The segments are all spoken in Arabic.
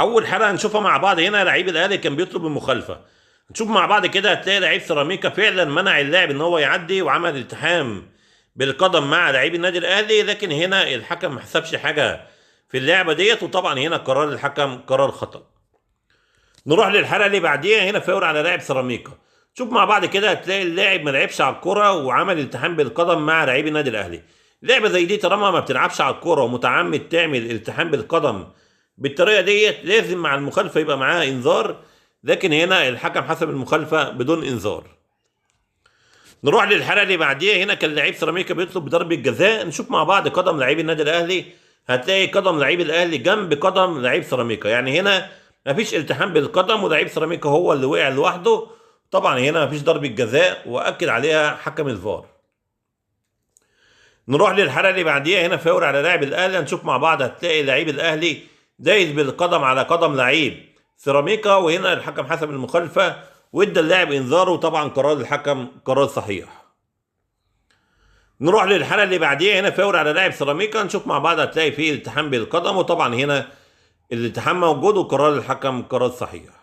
اول حاله هنشوفها مع بعض هنا لعيب الاهلي كان بيطلب المخالفه. نشوف مع بعض كده، هتلاقي لعيب سيراميكا فعلا منع اللاعب ان هو يعدي وعمل التحام بالقدم مع لعيب النادي الاهلي، لكن هنا الحكم ما حسبش حاجه في اللعبه ديت، وطبعا هنا قرار الحكم قرار خطأ. نروح للحلقه اللي بعديها، هنا فاول على لاعب سيراميكا. شوف مع بعض كده، هتلاقي اللاعب ما لعبش على الكره وعمل التحام بالقدم مع لعيب النادي الاهلي. لعبه زي دي طالما ما بتلعبش على الكره ومتعمد تعمل التحام بالقدم بالطريقه ديت، لازم مع المخالفه يبقى معاها انذار، لكن هنا الحكم حسب المخالفه بدون انذار. نروح للحلقه اللي بعديها، هنا كان لعيب سيراميكا بيطلب ضربه جزاء. نشوف مع بعض قدم لعيب النادي الاهلي، هتلاقي قدم لعيب الاهلي جنب قدم لعيب سيراميكا، يعني هنا مفيش التحام بالقدم ولعيب سيراميكا هو اللي وقع لوحده. طبعا هنا مفيش ضربه جزاء واكد عليها حكم الفار. نروح للحلقه اللي بعديها، هنا فاول على لاعب الاهلي. هنشوف مع بعض، هتلاقي لعيب الاهلي دايس بالقدم على قدم لعيب سيراميكا، وهنا الحكم حسب المخالفه وادى اللاعب انذار، وطبعا قرار الحكم قرار صحيح. نروح للحلقه اللي بعديها، هنا فاول على لاعب سيراميكا. نشوف مع بعض، هتلاقي فيه التحام بالقدم، وطبعا هنا الالتحام موجود وقرار الحكم قرار صحيح.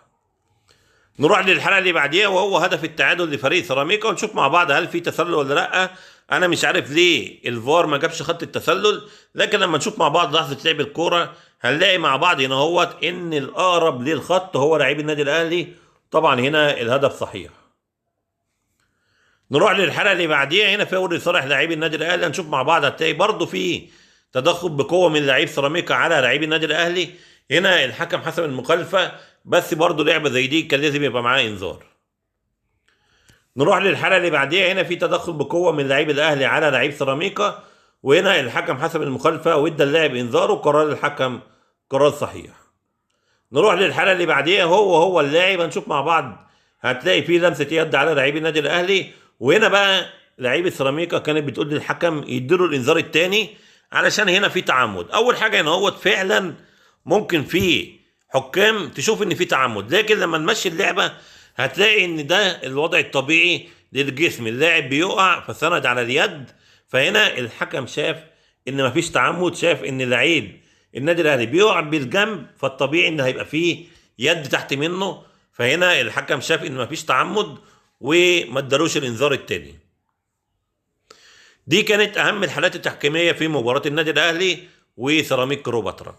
نروح للحلقه اللي بعديها، وهو هدف التعادل لفريق سيراميكا. ونشوف مع بعض هل في تسلل ولا لا. انا مش عارف ليه الفار ما جابش خط التسلل، لكن لما نشوف مع بعض لحظه لعب الكوره هنلاقي مع بعض هنا هوت ان الاقرب للخط هو لعيب النادي الاهلي. طبعا هنا الهدف صحيح. نروح للحلقه اللي بعديها، هنا فاول لصالح لعيب النادي الاهلي. هنشوف مع بعض، هتلاقي برضه في تدخل بقوه من لعيب سيراميكا على لعيب النادي الاهلي. هنا الحكم حسب المخالفه، بس برضه لعبه زي دي كان لازم يبقى معاه انذار. نروح للحلقه اللي بعديها، هنا في تدخل بقوه من لعيب الاهلي على لعيب سيراميكا، وهنا الحكم حسب المخالفه وادى اللاعب انذار، وقرار الحكم قرار صحيح. نروح للحلقه اللي بعديها، هو اللاعب. هنشوف مع بعض، هتلاقي فيه لمسه يد على لعيب النادي الاهلي، وهنا بقى لعيب السيراميكا كانت بتقول للحكم يديله الانذار الثاني، علشان هنا في تعمد. اول حاجه هنا هو فعلا ممكن في حكام تشوف ان في تعمد، لكن لما نمشي اللعبه هتلاقي ان ده الوضع الطبيعي للجسم، اللاعب بيقع فسند على اليد، فهنا الحكم شاف ان مفيش تعمد، شاف ان لعيب النادي الاهلي بيقع بالجنب، فالطبيعي ان هيبقى فيه يد تحت منه، فهنا الحكم شاف ان مفيش تعمد وما ادالوش الانذار التاني. دي كانت اهم الحالات التحكيميه في مباراه النادي الاهلي وسيراميك كليوباترا.